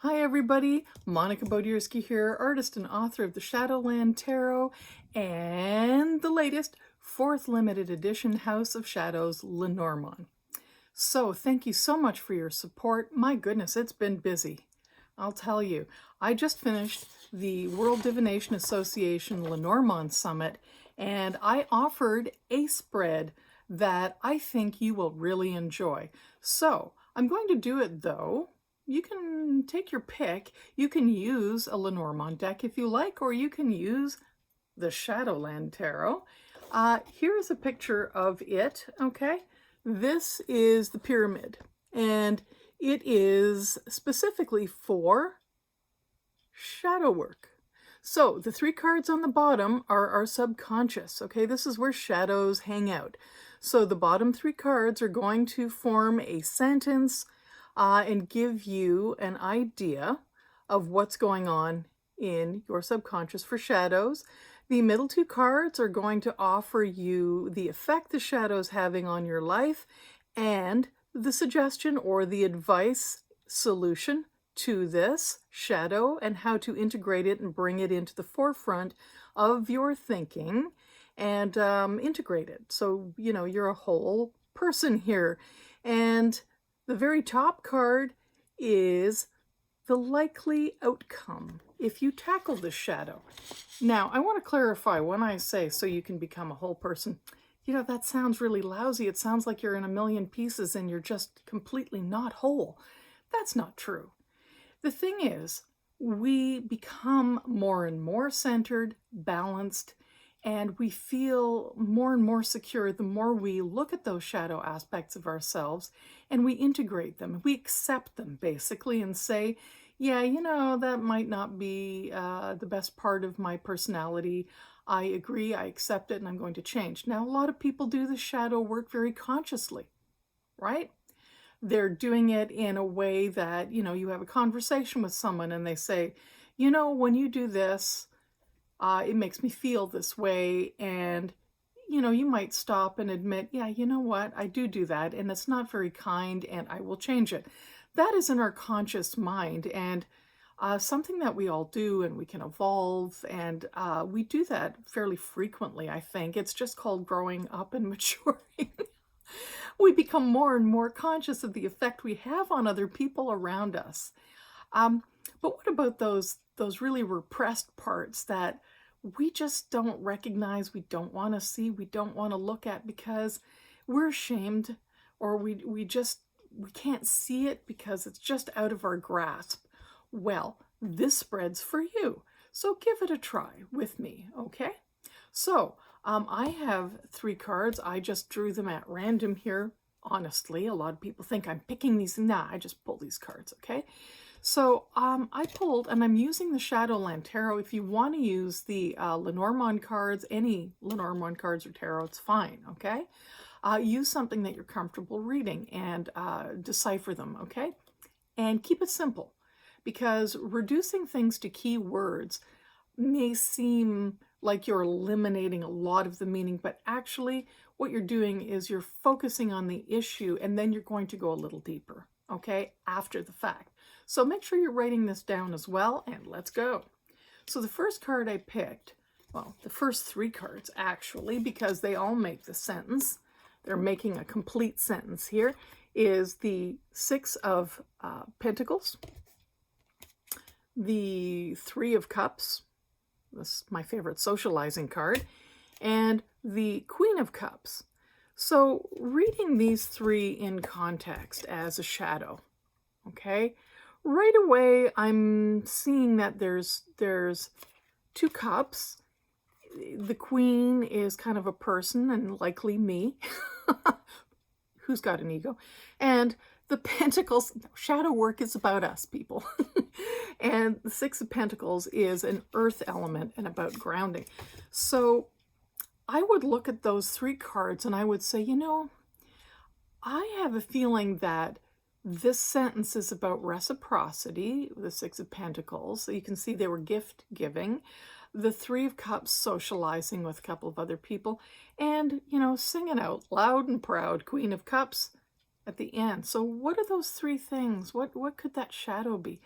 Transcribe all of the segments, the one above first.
Hi everybody, Monica Bodierski here, artist and author of the Shadowland Tarot and the latest 4th limited edition House of Shadows Lenormand. So thank you so much for your support. My goodness, it's been busy. I'll tell you, I just finished the World Divination Association Lenormand Summit and I offered a spread that I think you will really enjoy. So I'm going to do it though. You can take your pick. You can use a Lenormand deck if you like, or you can use the Shadowland Tarot. Here's a picture of it, okay? This is the pyramid, and it is specifically for shadow work. So the 3 cards on the bottom are our subconscious, okay? This is where shadows hang out. So the bottom 3 cards are going to form a sentence and give you an idea of what's going on in your subconscious for shadows. The middle 2 cards are going to offer you the effect the shadow's having on your life and the suggestion or the advice solution to this shadow and how to integrate it and bring it into the forefront of your thinking and integrate it. So, you know, you're a whole person here. And the very top card is the likely outcome if you tackle this shadow. Now, I want to clarify when I say so you can become a whole person. You know, that sounds really lousy. It sounds like you're in a million pieces and you're just completely not whole. That's not true. The thing is, we become more and more centered, balanced, and we feel more and more secure the more we look at those shadow aspects of ourselves and we integrate them. We accept them basically and say, yeah, you know, that might not be the best part of my personality. I agree, I accept it, and I'm going to change. Now, a lot of people do the shadow work very consciously, right? They're doing it in a way that, you know, you have a conversation with someone and they say, you know, when you do this, it makes me feel this way. And, you know, you might stop and admit, yeah, you know what, I do that, and it's not very kind, and I will change it. That is in our conscious mind, and something that we all do, and we can evolve, and we do that fairly frequently, I think. It's just called growing up and maturing. We become more and more conscious of the effect we have on other people around us. But what about those really repressed parts that we just don't recognize, we don't want to see, we don't want to look at because we're ashamed, or we can't see it because it's just out of our grasp? Well, this spread's for you. So give it a try with me, okay? So I have 3 cards. I just drew them at random here. Honestly, a lot of people think I'm picking these. Nah, I just pulled these cards, okay? So I pulled, and I'm using the Shadowland Tarot. If you want to use the Lenormand cards, any Lenormand cards or tarot, it's fine, okay? Use something that you're comfortable reading and decipher them, okay? And keep it simple, because reducing things to key words may seem like you're eliminating a lot of the meaning, but actually what you're doing is you're focusing on the issue, and then you're going to go a little deeper, okay, after the fact. So make sure you're writing this down as well, and let's go. So the first card I picked, well, the first 3 cards actually, because they all make the sentence, they're making a complete sentence here, is the 6 of Pentacles, the 3 of Cups, this is my favorite socializing card, and the Queen of Cups. So reading these 3 in context as a shadow, okay, right away I'm seeing that there's 2 cups. The Queen is kind of a person, and likely me, who's got an ego, and the Pentacles, shadow work is about us, people. And the 6 of Pentacles is an earth element and about grounding. So I would look at those 3 cards and I would say, you know, I have a feeling that this sentence is about reciprocity, the 6 of Pentacles. So you can see they were gift giving. The 3 of Cups, socializing with a couple of other people. And, you know, singing out loud and proud, Queen of Cups at the end. So what are those 3 things? What could that shadow be?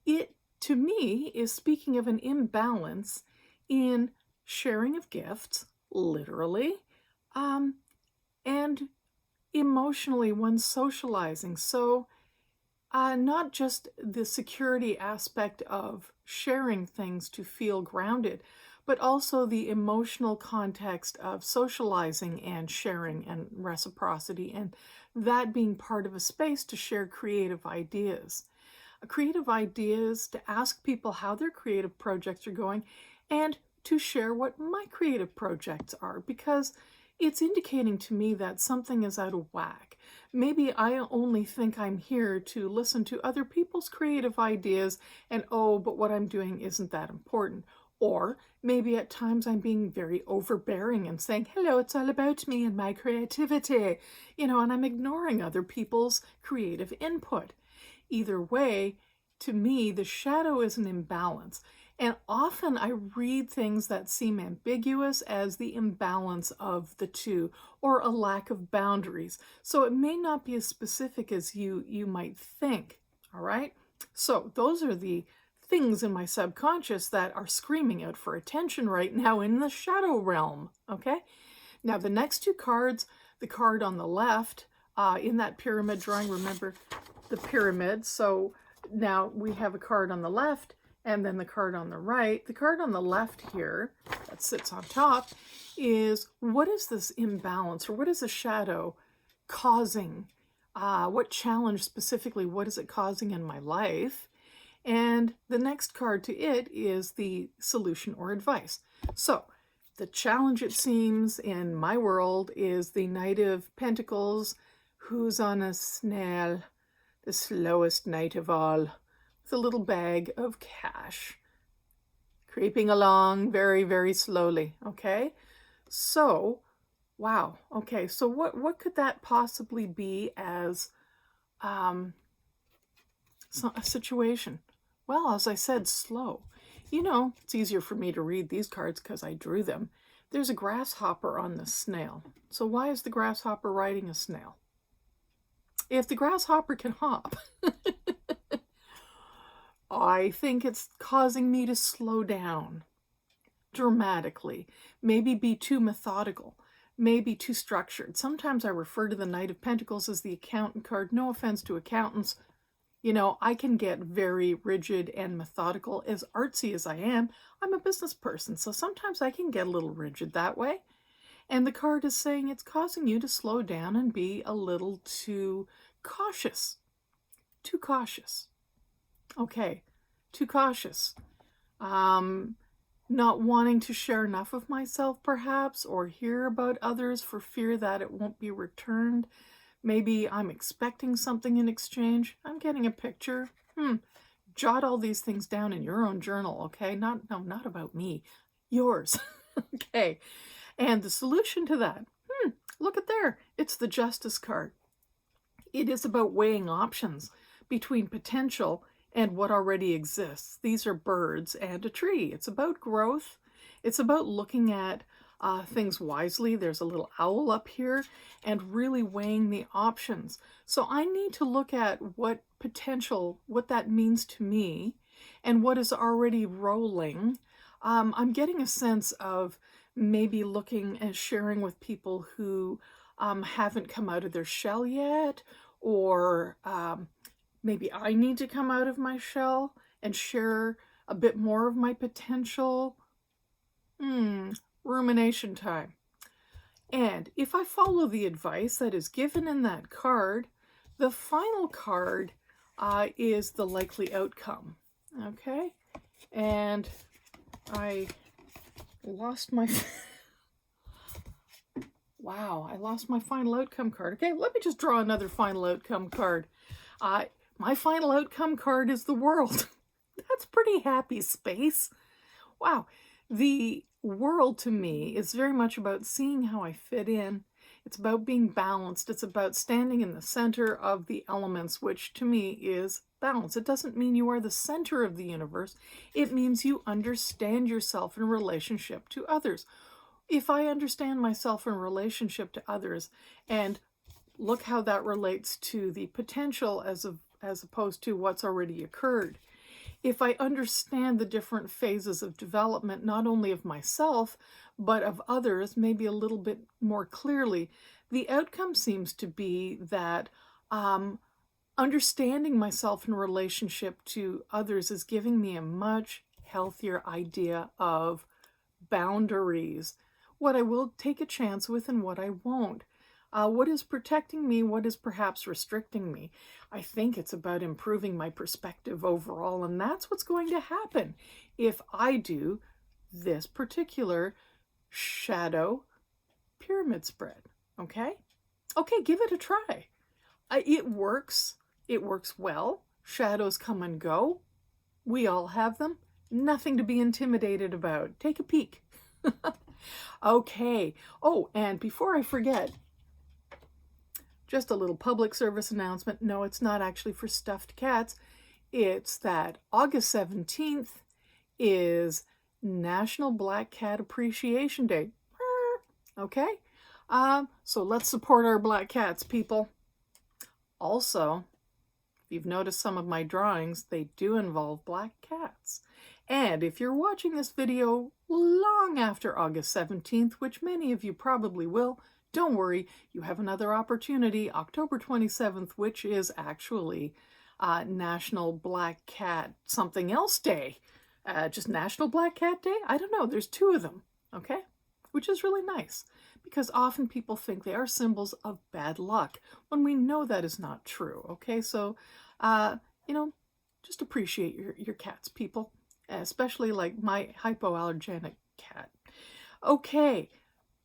It, to me, is speaking of an imbalance in sharing of gifts, literally, um, and emotionally when socializing. So, not just the security aspect of sharing things to feel grounded, but also the emotional context of socializing and sharing and reciprocity, and that being part of a space to share creative ideas. Creative ideas, to ask people how their creative projects are going, and to share what my creative projects are, because it's indicating to me that something is out of whack. Maybe I only think I'm here to listen to other people's creative ideas, and oh, but what I'm doing isn't that important. Or maybe at times I'm being very overbearing and saying, hello, it's all about me and my creativity, and I'm ignoring other people's creative input. Either way, to me, the shadow is an imbalance. And often I read things that seem ambiguous as the imbalance of the two, or a lack of boundaries. So it may not be as specific as you might think. All right? So those are the things in my subconscious that are screaming out for attention right now in the shadow realm. Okay? Now the next two cards, the card on the left, in that pyramid drawing, remember the pyramid. So now we have a card on the left and then the card on the right. The card on the left here that sits on top is, what is this imbalance, or what is the shadow causing? What challenge specifically, what is it causing in my life? And the next card to it is the solution or advice. So the challenge, it seems, in my world is the Knight of Pentacles, who's on a snail, the slowest knight of all, with a little bag of cash, creeping along very, very slowly. Okay, so wow. Okay, so what could that possibly be as a situation? Well, as I said, slow. It's easier for me to read these cards because I drew them. There's a grasshopper on the snail. So why is the grasshopper riding a snail? If the grasshopper can hop, I think it's causing me to slow down dramatically, maybe be too methodical, maybe too structured. Sometimes I refer to the Knight of Pentacles as the accountant card. No offense to accountants. I can get very rigid and methodical. As artsy as I am, I'm a business person, so sometimes I can get a little rigid that way. And the card is saying it's causing you to slow down and be a little too cautious. Too cautious. Okay, too cautious. Not wanting to share enough of myself, perhaps, or hear about others for fear that it won't be returned. Maybe I'm expecting something in exchange. I'm getting a picture. Jot all these things down in your own journal, okay? Not about me. Yours. Okay. And the solution to that, look at there. It's the Justice card. It is about weighing options between potential and what already exists. These are birds and a tree. It's about growth. It's about looking at things wisely. There's a little owl up here, and really weighing the options. So I need to look at what potential, what that means to me, and what is already rolling. I'm getting a sense of maybe looking and sharing with people who haven't come out of their shell yet, or maybe I need to come out of my shell and share a bit more of my potential. Rumination time. And if I follow the advice that is given in that card, the final card is the likely outcome. Okay? And I lost my... Wow, I lost my final outcome card. Okay, let me just draw another final outcome card. My final outcome card is the world. That's pretty happy space. Wow. The world to me is very much about seeing how I fit in. It's about being balanced. It's about standing in the center of the elements, which to me is balance. It doesn't mean you are the center of the universe. It means you understand yourself in relationship to others. If I understand myself in relationship to others, and look how that relates to the potential as opposed to what's already occurred. if I understand the different phases of development, not only of myself, but of others, maybe a little bit more clearly, the outcome seems to be that understanding myself in relationship to others is giving me a much healthier idea of boundaries, what I will take a chance with and what I won't. What is protecting me, what is perhaps restricting me. I think it's about improving my perspective overall, and that's what's going to happen if I do this particular shadow pyramid spread, okay? Okay, give it a try. It works. It works well. Shadows come and go. We all have them. Nothing to be intimidated about. Take a peek. Okay. Oh, and before I forget, just a little public service announcement. No, it's not actually for stuffed cats. It's that August 17th is National Black Cat Appreciation Day. Okay? So let's support our black cats, people. Also, if you've noticed some of my drawings, they do involve black cats. And if you're watching this video long after August 17th, which many of you probably will, don't worry, you have another opportunity, October 27th, which is actually National Black Cat something else day. Just National Black Cat Day? I don't know, there's two of them, okay? Which is really nice, because often people think they are symbols of bad luck, when we know that is not true, okay? So, you know, just appreciate your cats, people, especially like my hypoallergenic cat. Okay,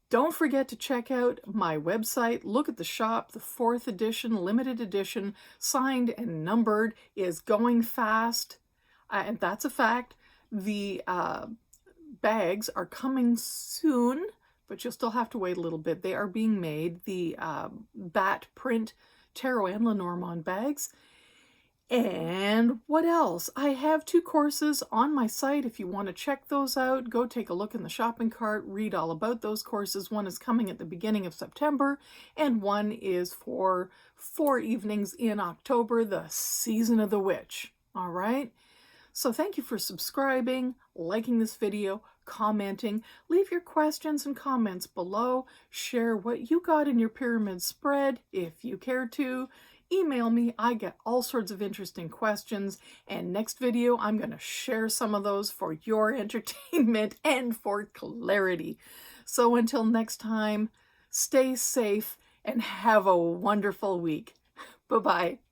don't forget to check out my website. Look at the shop. The 4th edition, limited edition, signed and numbered, is going fast, and that's a fact. The bags are coming soon, but you'll still have to wait a little bit. They are being made, the bat print tarot and Lenormand bags. And what else? I have 2 courses on my site. If you want to check those out, go take a look in the shopping cart, read all about those courses. One is coming at the beginning of September, and one is for 4 evenings in October, the season of the witch. All right? So thank you for subscribing, liking this video, commenting. Leave your questions and comments below. Share what you got in your pyramid spread if you care to. Email me. I get all sorts of interesting questions, and next video I'm going to share some of those for your entertainment and for clarity. So until next time, stay safe and have a wonderful week. Bye-bye.